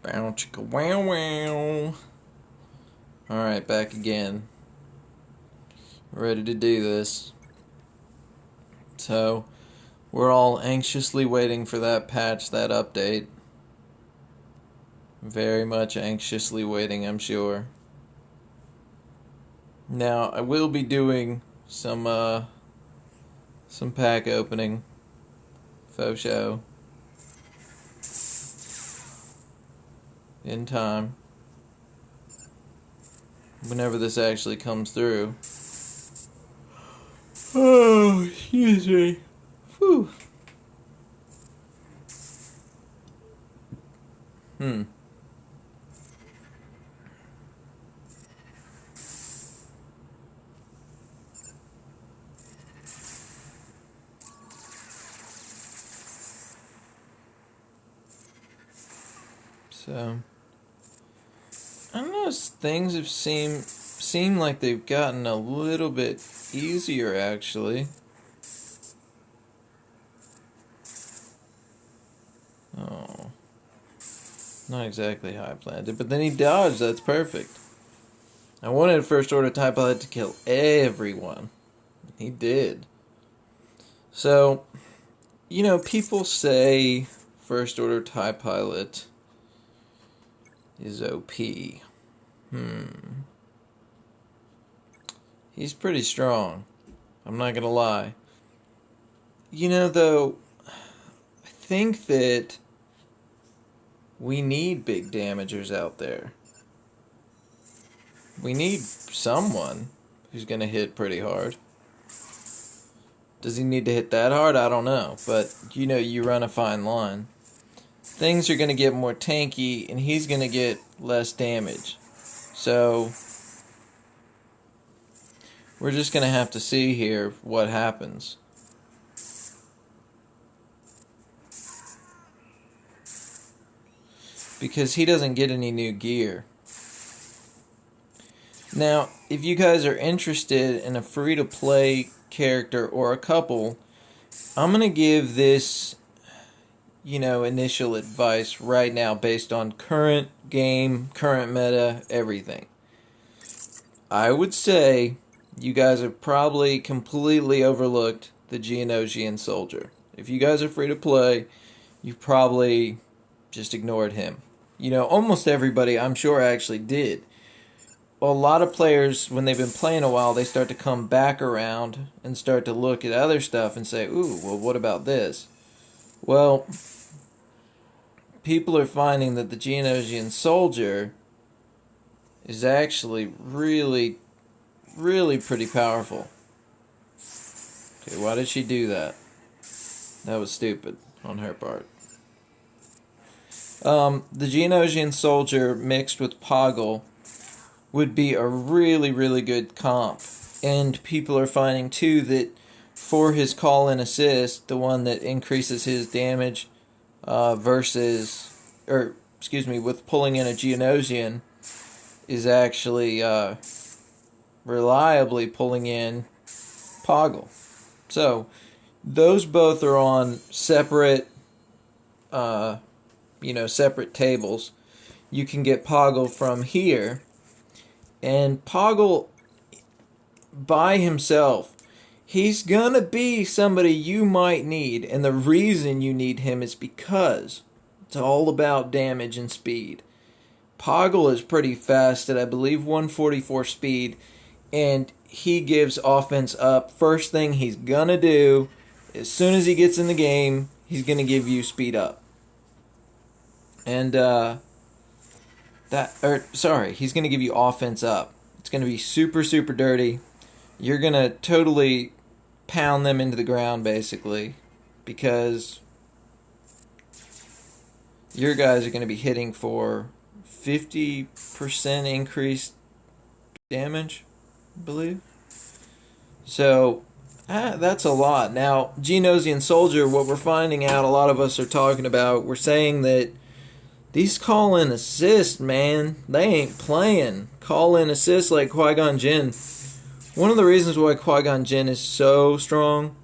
Bow chicka wow wow. Alright, back again. Ready to do this. So, we're all anxiously waiting for that patch, that update. Very much anxiously waiting, I'm sure. Now, I will be doing some pack opening. Faux show. In time. Whenever this actually comes through. Oh, excuse me. Whew. Hmm. So, I don't know, things have seem like they've gotten a little bit easier, actually. Oh, not exactly how I planned it, but then he dodged. That's perfect. I wanted First Order TIE Pilot to kill everyone. He did. So, people say First Order TIE Pilot is OP. He's pretty strong. I'm not gonna lie. Though, I think that we need big damagers out there. We need someone who's gonna hit pretty hard. Does he need to hit that hard? I don't know. But, you run a fine line. Things are gonna get more tanky, and he's gonna get less damage. So, we're just gonna have to see here what happens. Because he doesn't get any new gear. Now, if you guys are interested in a free-to-play character or a couple, I'm going to give this, initial advice right now based on current game, current meta, everything. I would say you guys have probably completely overlooked the Geonosian soldier. If you guys are free-to-play, you've probably just ignored him. Almost everybody, I'm sure, actually did. A lot of players, when they've been playing a while, they start to come back around and start to look at other stuff and say, ooh, well, what about this? Well, people are finding that the Geonosian soldier is actually really, really pretty powerful. Okay, why did she do that? That was stupid on her part. The Geonosian soldier mixed with Poggle would be a really, really good comp. And people are finding, too, that for his call-in assist, the one that increases his damage with pulling in a Geonosian, is actually reliably pulling in Poggle. So, those both are on separate separate tables. You can get Poggle from here, and Poggle by himself, he's gonna be somebody you might need, and the reason you need him is because it's all about damage and speed. Poggle is pretty fast at, I believe, 144 speed, and he gives offense up. First thing he's gonna do, as soon as he gets in the game, he's gonna give you speed up. And he's going to give you offense up. It's going to be super, super dirty. You're going to totally pound them into the ground, basically, because your guys are going to be hitting for 50% increased damage, I believe. So, that's a lot. Now, Geonosian Soldier, what we're finding out, a lot of us are talking about, we're saying that these call-in assists, man, they ain't playing. Call-in assists like Qui-Gon Jinn. One of the reasons why Qui-Gon Jinn is so strong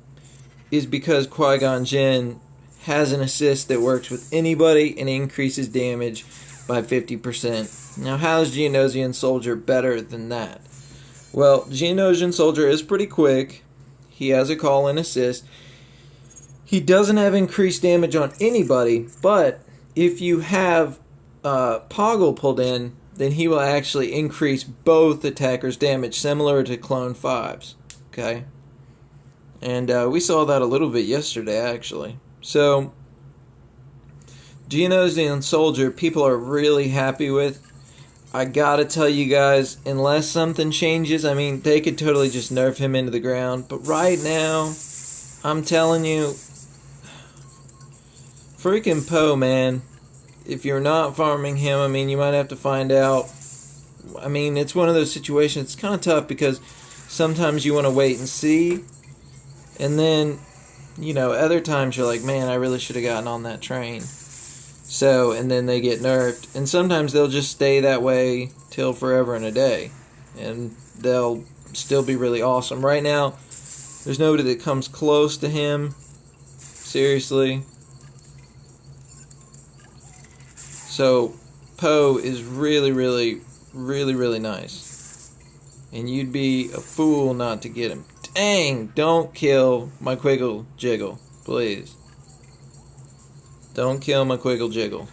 is because Qui-Gon Jinn has an assist that works with anybody and increases damage by 50%. Now, how is Geonosian Soldier better than that? Well, Geonosian Soldier is pretty quick. He has a call and assist. He doesn't have increased damage on anybody, but if you have Poggle pulled in, then he will actually increase both attackers' damage, similar to Clone 5's. Okay? And we saw that a little bit yesterday, actually. So, Geonosian Soldier, people are really happy with. I gotta tell you guys, unless something changes, I mean, they could totally just nerf him into the ground. But right now, I'm telling you, freaking Poe, man. If you're not farming him, I mean, you might have to find out. I mean, it's one of those situations, it's kind of tough because sometimes you want to wait and see. And then, you know, other times you're like, man, I really should have gotten on that train. So, and then they get nerfed. And sometimes they'll just stay that way till forever and a day. And they'll still be really awesome. Right now, there's nobody that comes close to him. Seriously. So, Poe is really, really, really, really nice. And you'd be a fool not to get him. Dang! Don't kill my Quiggle Jiggle, please. Don't kill my Quiggle Jiggle.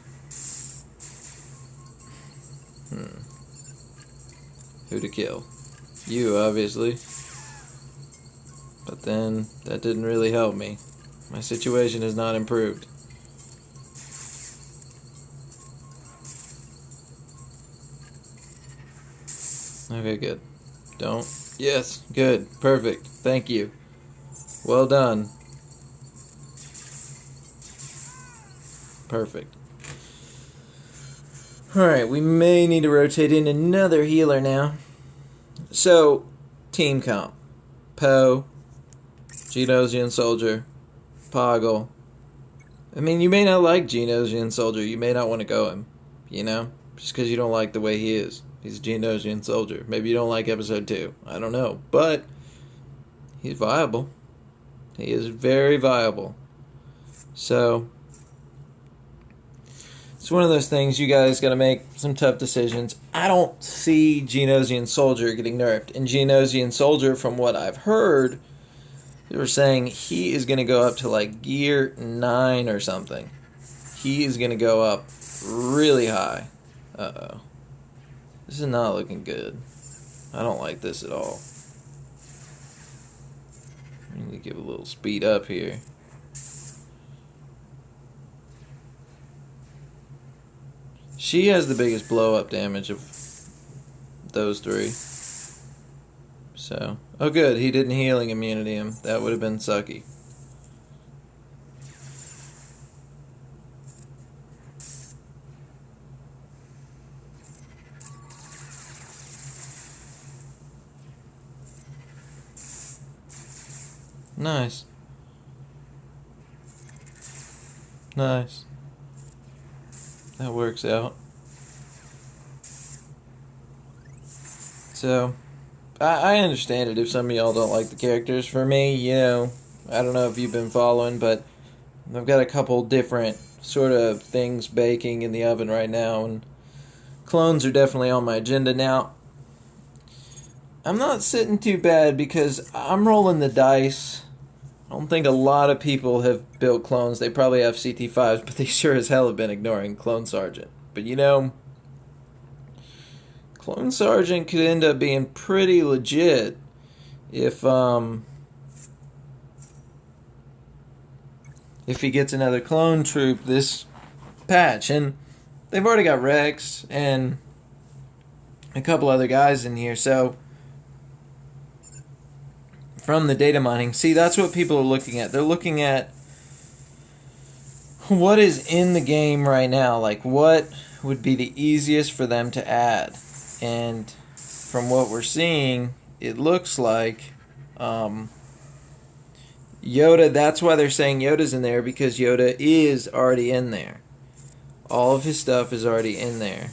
Who to kill? You, obviously. But then, that didn't really help me. My situation has not improved. Okay, good. Don't. Yes, good. Perfect. Thank you. Well done. Perfect. Alright, we may need to rotate in another healer now. So, team comp. Poe, Geonosian Soldier, Poggle. I mean, you may not like Geonosian Soldier. You may not want to go him. You know? Just because you don't like the way he is. He's a Geonosian Soldier. Maybe you don't like episode 2. I don't know. But, he's viable. He is very viable. So, it's one of those things you guys got to make some tough decisions. I don't see Geonosian Soldier getting nerfed. And Geonosian Soldier, from what I've heard, they were saying he is going to go up to like gear 9 or something. He is going to go up really high. Uh-oh. This is not looking good. I don't like this at all. I need to give a little speed up here. She has the biggest blow-up damage of those 3. So, oh good, he didn't healing immunity him. That would have been sucky. Nice. Nice. That works out. So, I understand it if some of y'all don't like the characters. For me, you know, I don't know if you've been following, but I've got a couple different sort of things baking in the oven right now, and clones are definitely on my agenda now. I'm not sitting too bad because I'm rolling the dice. I don't think a lot of people have built clones. They probably have CT5s, but they sure as hell have been ignoring Clone Sergeant. But you know, Clone Sergeant could end up being pretty legit if he gets another clone troop this patch. And they've already got Rex and a couple other guys in here, so from the data mining, see, that's what people are looking at. They're looking at what is in the game right now, like what would be the easiest for them to add. And from what we're seeing, it looks like Yoda, that's why they're saying Yoda's in there, because Yoda is already in there. All of his stuff is already in there.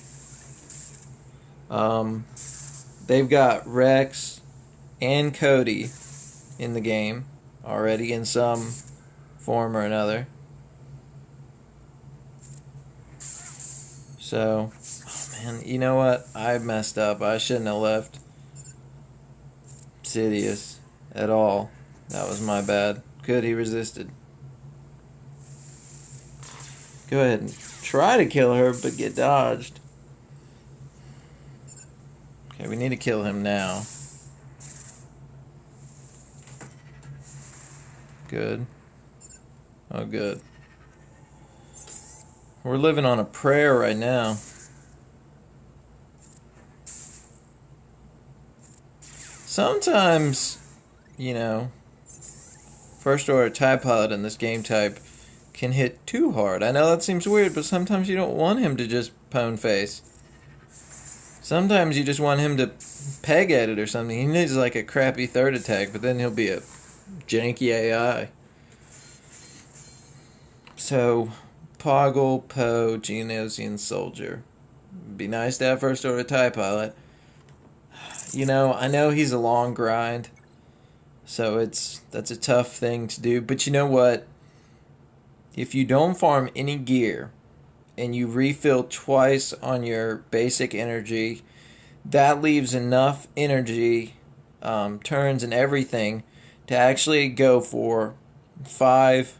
They've got Rex and Cody in the game already in some form or another. So, oh man, you know what? I messed up. I shouldn't have left Sidious at all. That was my bad. Good, he resisted. Go ahead and try to kill her, but get dodged. Okay, we need to kill him now. Good. Oh, good. We're living on a prayer right now. Sometimes, you know, first order TIE pilot in this game type can hit too hard. I know that seems weird, but sometimes you don't want him to just pwn face. Sometimes you just want him to peg at it or something. He needs like a crappy third attack, but then he'll be a janky AI. So, Poggle, Poe, Geonosian Soldier. Be nice to have first order TIE pilot. You know, I know he's a long grind, so that's a tough thing to do. But you know what? If you don't farm any gear and you refill twice on your basic energy, that leaves enough energy, turns and everything, to actually go for 5,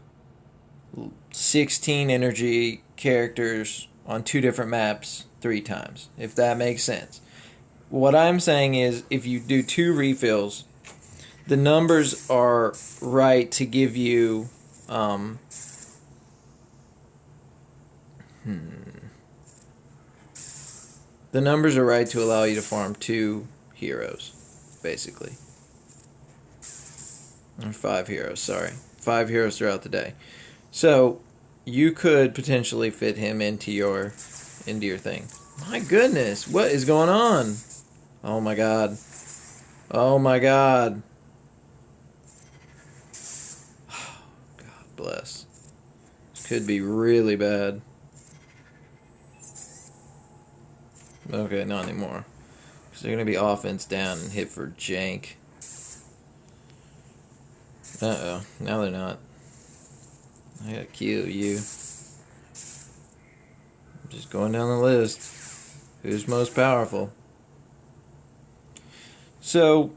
16 energy characters on 2 different maps 3 times, if that makes sense. What I'm saying is, if you do 2 refills, the numbers are right to give you, the numbers are right to allow you to farm 2 heroes, basically. Or 5 heroes, sorry. 5 heroes throughout the day. So, you could potentially fit him into your thing. My goodness, what is going on? Oh my god. Oh my god. God bless. This could be really bad. Okay, not anymore. Because they're going to be offense down and hit for jank. Uh-oh. Now they're not. I gotta kill you. I'm just going down the list. Who's most powerful? So,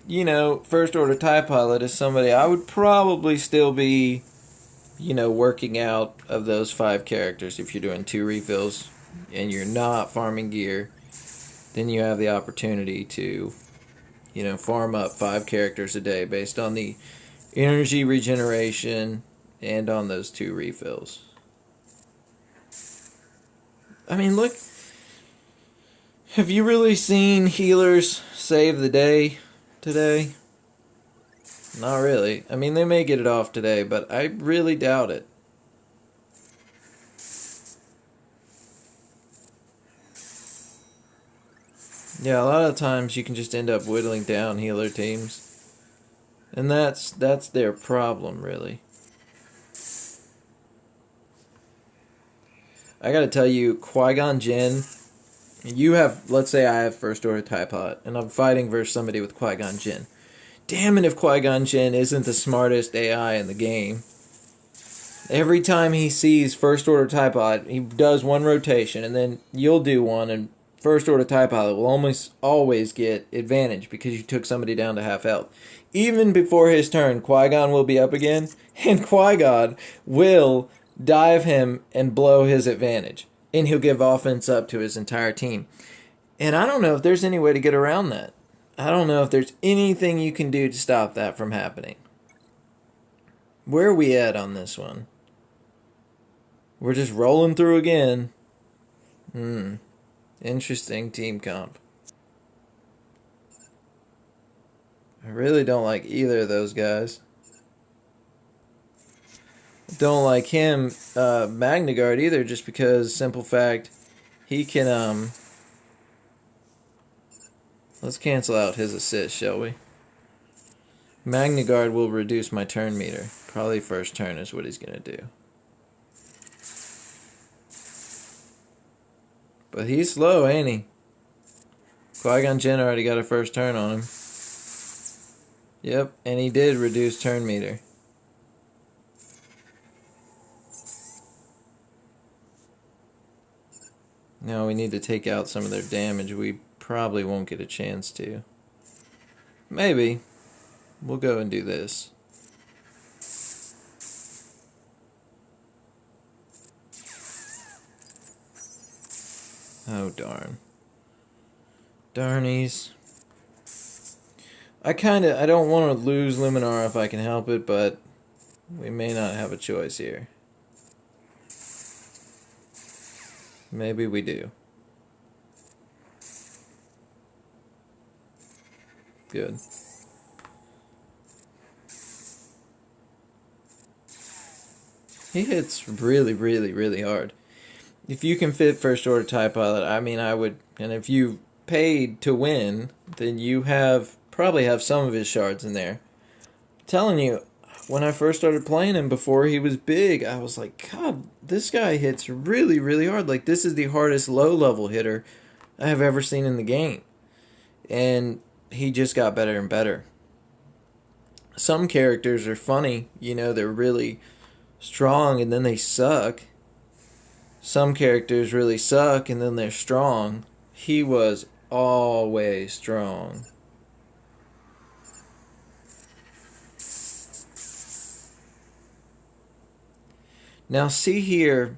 you know, first order TIE pilot is somebody I would probably still be, you know, working out of those 5 characters. If you're doing 2 refills and you're not farming gear, then you have the opportunity to, you know, farm up 5 characters a day based on the energy regeneration and on those 2 refills. I mean, look, have you really seen healers save the day today? Not really. I mean, they may get it off today, but I really doubt it. Yeah, a lot of times you can just end up whittling down healer teams. And that's their problem, really. I gotta tell you, Qui-Gon Jinn, you have, let's say I have first order TIE pilot, and I'm fighting versus somebody with Qui-Gon Jinn. Damn it if Qui-Gon Jinn isn't the smartest AI in the game. Every time he sees first order TIE pilot, he does one rotation, and then you'll do one, and first order TIE pilot will almost always get advantage because you took somebody down to half health. Even before his turn, Qui-Gon will be up again, and Qui-Gon will dive him and blow his advantage. And he'll give offense up to his entire team. And I don't know if there's any way to get around that. I don't know if there's anything you can do to stop that from happening. Where are we at on this one? We're just rolling through again. Interesting team comp. I really don't like either of those guys. Don't like him, Magna Guard, either, just because, simple fact, he can, let's cancel out his assist, shall we? Magna Guard will reduce my turn meter. Probably first turn is what he's going to do. But he's slow, ain't he? Qui-Gon Jinn already got a first turn on him. Yep, and he did reduce turn meter. Now we need to take out some of their damage. We probably won't get a chance to. Maybe. We'll go and do this. Oh, darn. Darnies. I don't want to lose Luminara if I can help it, but we may not have a choice here. Maybe we do. Good. He hits really, really, really hard. If you can fit First Order TIE Pilot, I mean, I would. And if you paid to win, then you probably have some of his shards in there. I'm telling you, when I first started playing him before he was big, I was like, God, this guy hits really, really hard. Like, this is the hardest low-level hitter I have ever seen in the game. And he just got better and better. Some characters are funny, you know, they're really strong and then they suck. Some characters really suck and then they're strong. He was always strong. Now see here,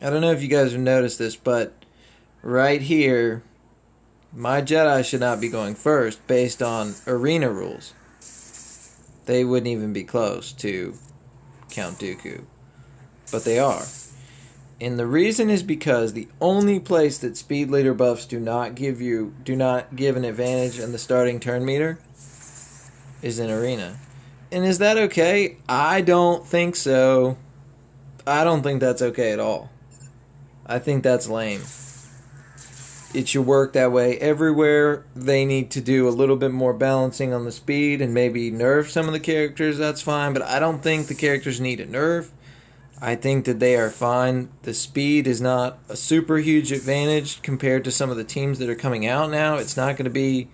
I don't know if you guys have noticed this, but right here, my Jedi should not be going first based on arena rules. They wouldn't even be close to Count Dooku. But they are. And the reason is because the only place that speed leader buffs do not give an advantage in the starting turn meter is in arena. And is that okay? I don't think so. I don't think that's okay at all. I think that's lame. It should work that way everywhere. They need to do a little bit more balancing on the speed and maybe nerf some of the characters, that's fine. But I don't think the characters need a nerf. I think that they are fine. The speed is not a super huge advantage compared to some of the teams that are coming out now. It's not going to be...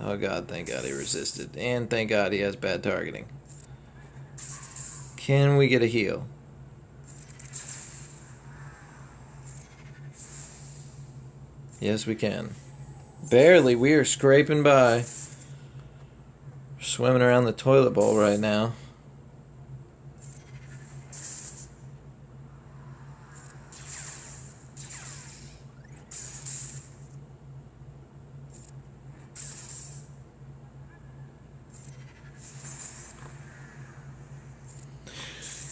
Oh God, thank God he resisted. And thank God he has bad targeting. Can we get a heal? Yes, we can. Barely. We are scraping by. Swimming around the toilet bowl right now.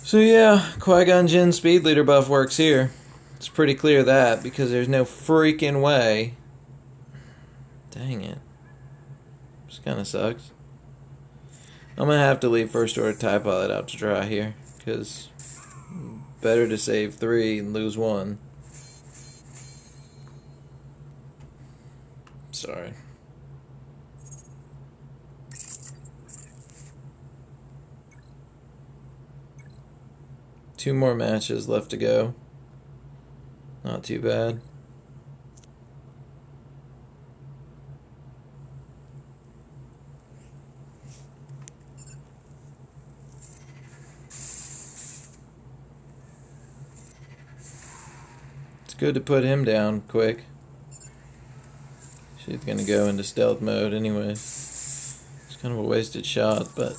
So yeah, Qui-Gon Jinn speed leader buff works here. It's pretty clear that, because there's no freaking way. Dang it. This kind of sucks. I'm going to have to leave First Order TIE Pilot out to dry here, because better to save 3 and lose 1. Sorry. Two more matches left to go. Not too bad. It's good to put him down quick. She's gonna go into stealth mode anyway. It's kind of a wasted shot, but...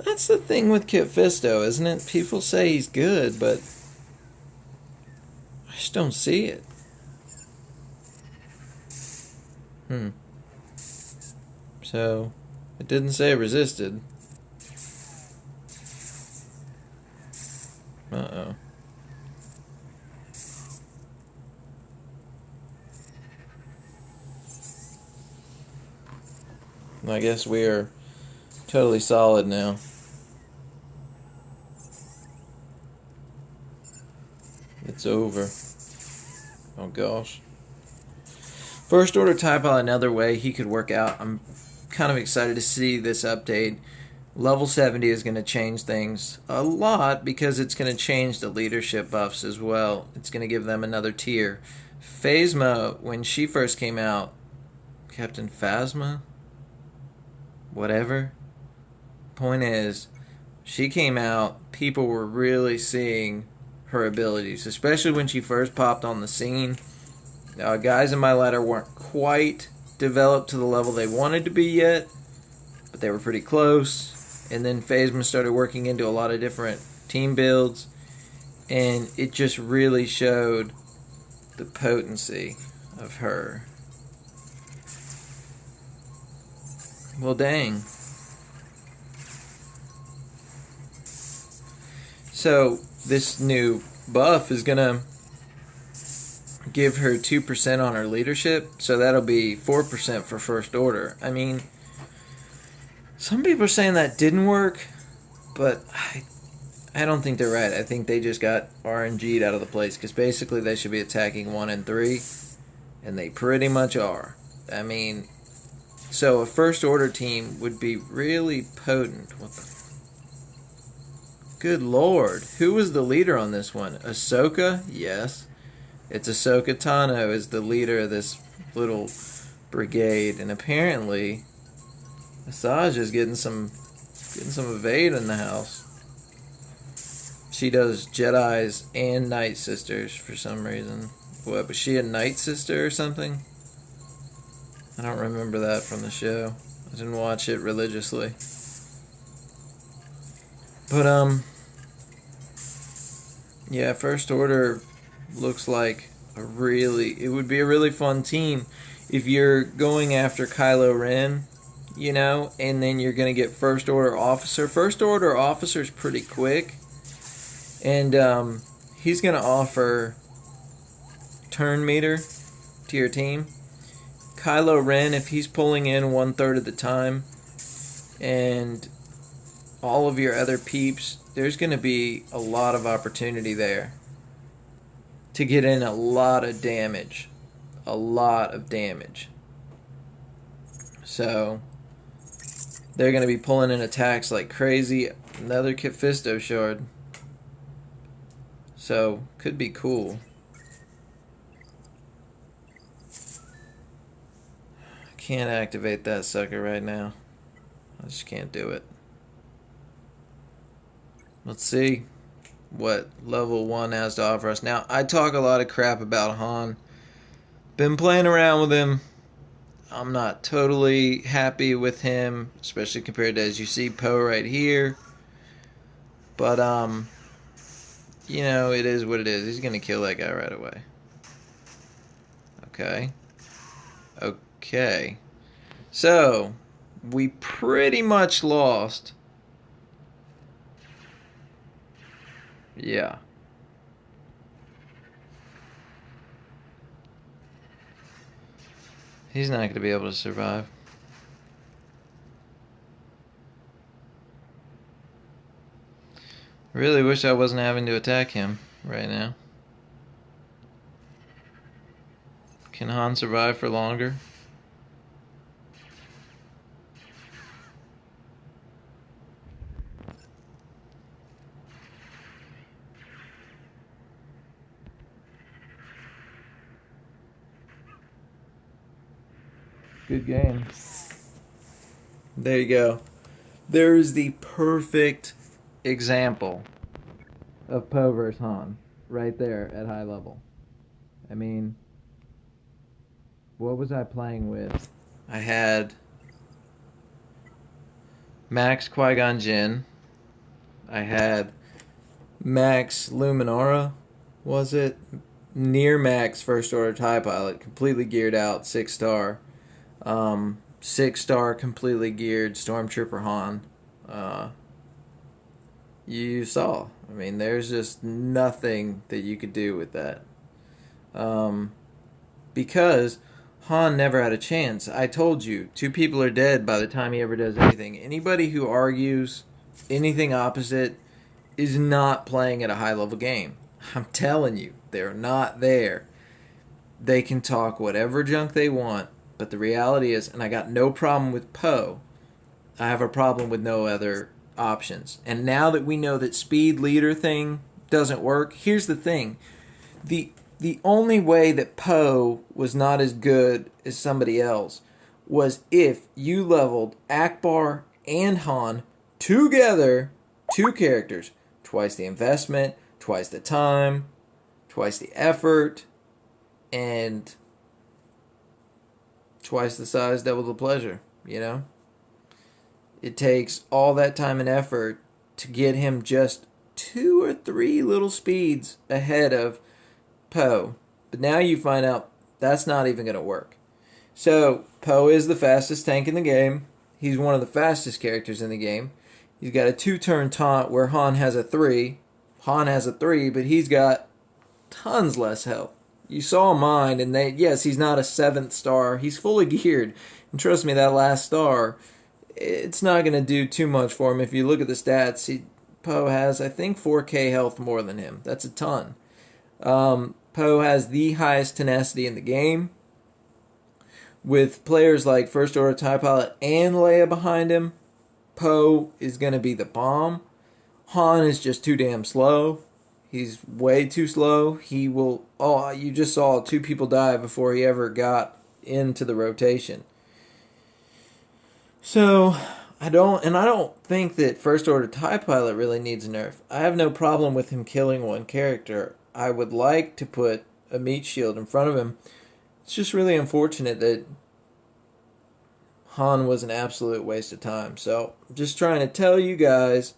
That's the thing with Kit Fisto, isn't it? People say he's good, but I just don't see it. So, it didn't say resisted. Uh-oh. I guess we are totally solid now. It's over. Oh gosh. First Order TIE Pilot, another way he could work out. I'm kind of excited to see this update Level 70 is going to change things a lot because it's going to change the leadership buffs as well. It's going to give them another tier. Phasma, when she first came out, Captain Phasma? Whatever. Point is, she came out, people were really seeing her abilities, especially when she first popped on the scene. Guys in my ladder weren't quite developed to the level they wanted to be yet, but they were pretty close. And then Phasma started working into a lot of different team builds, and it just really showed the potency of her. Well, dang. So this new buff is going to give her 2% on her leadership, so that'll be 4% for first order. I mean, some people are saying that didn't work, but I don't think they're right. I think they just got RNG'd out of the place, because basically they should be attacking 1 and 3, and they pretty much are. I mean, so a first order team would be really potent. What the? Good lord. Who was the leader on this one? Ahsoka? Yes. It's Ahsoka Tano is the leader of this little brigade, and apparently Asajj is getting some evade in the house. She does Jedis and Night Sisters for some reason. What, was she a Night Sister or something? I don't remember that from the show. I didn't watch it religiously. But, yeah, First Order looks like it would be a really fun team if you're going after Kylo Ren, you know, and then you're going to get First Order Officer. First Order Officer's pretty quick, and he's going to offer turn meter to your team. Kylo Ren, if he's pulling in 1/3 of the time, and all of your other peeps, there's going to be a lot of opportunity there to get in a lot of damage. A lot of damage. So they're going to be pulling in attacks like crazy. Another Kit Fisto shard. So, could be cool. Can't activate that sucker right now. I just can't do it. Let's see what level 1 has to offer us. Now, I talk a lot of crap about Han. Been playing around with him. I'm not totally happy with him, especially compared to, as you see, Poe right here. But, you know, it is what it is. He's going to kill that guy right away. Okay. Okay. So, we pretty much lost. Yeah. He's not going to be able to survive. Really wish I wasn't having to attack him right now. Can Han survive for longer? Good game. There you go. There is the perfect example of Poe vs. Han right there at high level. I mean, what was I playing with? I had Max Qui-Gon Jinn. I had Max Luminara, was it? Near Max First Order TIE Pilot, completely geared out, 6-star. 6-star completely geared Stormtrooper Han. You saw. I mean, there's just nothing that you could do with that. Because Han never had a chance. I told you, 2 people are dead by the time he ever does anything. Anybody who argues anything opposite is not playing at a high-level game. I'm telling you, they're not there. They can talk whatever junk they want, but the reality is, and I got no problem with Poe, I have a problem with no other options. And now that we know that speed leader thing doesn't work, here's the thing. The only way that Poe was not as good as somebody else was if you leveled Akbar and Han together, two characters, twice the investment, twice the time, twice the effort, and twice the size, double the pleasure, you know? It takes all that time and effort to get him just 2 or 3 little speeds ahead of Poe. But now you find out that's not even going to work. So, Poe is the fastest tank in the game. He's one of the fastest characters in the game. He's got a 2-turn taunt where Han has a 3. Han has a 3, but he's got tons less health. You saw mine, and yes, he's not a 7th star. He's fully geared. And trust me, that last star, it's not going to do too much for him. If you look at the stats, Poe has, I think, 4k health more than him. That's a ton. Poe has the highest tenacity in the game. With players like First Order TIE Pilot and Leia behind him, Poe is going to be the bomb. Han is just too damn slow. He's way too slow. He will... Oh, you just saw 2 people die before he ever got into the rotation. So, I don't think that First Order TIE Pilot really needs a nerf. I have no problem with him killing one character. I would like to put a meat shield in front of him. It's just really unfortunate that Han was an absolute waste of time. So, just trying to tell you guys,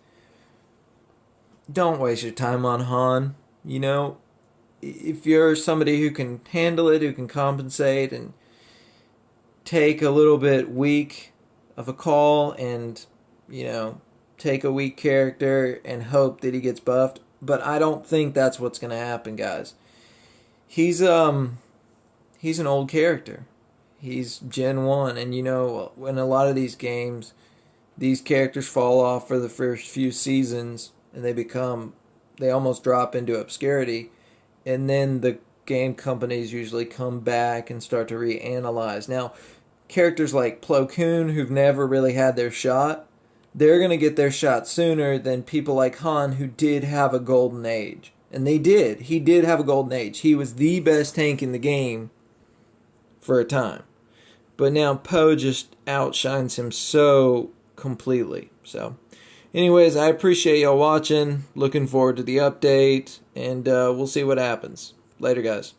don't waste your time on Han. You know, if you're somebody who can handle it, who can compensate and take a little bit weak of a call and, you know, take a weak character and hope that he gets buffed. But I don't think that's what's going to happen, guys. He's an old character. He's Gen 1, and you know, in a lot of these games, these characters fall off for the first few seasons, and they almost drop into obscurity, and then the game companies usually come back and start to reanalyze. Now, characters like Plo Koon, who've never really had their shot, they're going to get their shot sooner than people like Han, who did have a golden age. And they did. He did have a golden age. He was the best tank in the game for a time. But now Poe just outshines him so completely. So, anyways, I appreciate y'all watching. Looking forward to the update. And we'll see what happens. Later, guys.